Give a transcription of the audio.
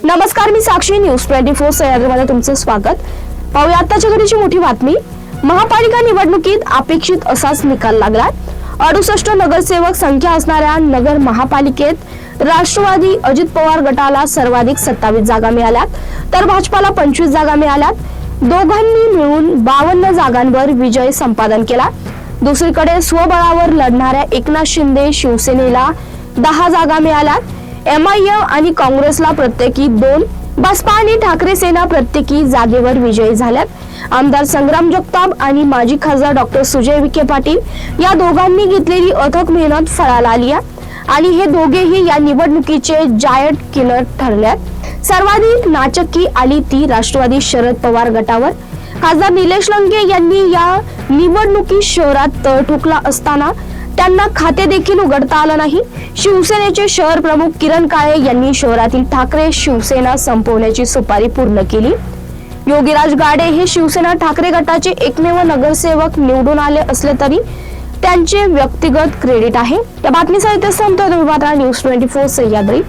नमस्कार, मी साक्षी. न्यूज 24 सह्याद्रीमध्ये तुमचं स्वागत. पाहूया आताच्या घडीची मोठी बातमी. महापालिका निवडणुकीत अपेक्षित असाच निकाल लागला. 68 नगरसेवक संख्या असणाऱ्या नगर महापालिकेत राष्ट्रवादी अजित पवार गटाला सर्वाधिक 27 जागा मिळाल्यात, तर भाजपाला 25 जागा मिळाल्यात. दोघांनी मिळून 52 जागांवर विजय संपादन केला. दुसरीकडे स्वबळावर लढणाऱ्या एकनाथ शिंदे शिवसेनेला 10 जागा मिळाल्यात. MIM आणि काँग्रेसला प्रत्येकी 2, बसपा आणि ठाकरे सेना प्रत्येकी जागेवर विजयी झाल्यात. आमदार संग्राम जगताप आणि माजी खासदार डॉक्टर सुजय विखे पाटील या दोघांनी घेतलेली अथक मेहनत फळाला आली आहे आणि हे दोघेही या निवडणुकीचे जायंट किलर ठरल्यात. सर्वाधिक नाचक्की आली ती राष्ट्रवादी शरद पवार गटावर. खासदार निलेश लंके यांनी या निवडणुकीत शहरात तळ ठोकला असताना त्यांना खाते देखील उघडता आलं नाही. शिवसेनेचे शहर प्रमुख किरण काळे यांनी शहरातील ठाकरे शिवसेना संपवण्याची सुपारी पूर्ण केली. योगीराज गाडे हे शिवसेना ठाकरे गटाचे एकमेव नगरसेवक निवडून आले असले तरी त्यांचे व्यक्तिगत क्रेडिट आहे. या बातमीसह इथे संपतोय. न्यूज 24 सह्याद्री.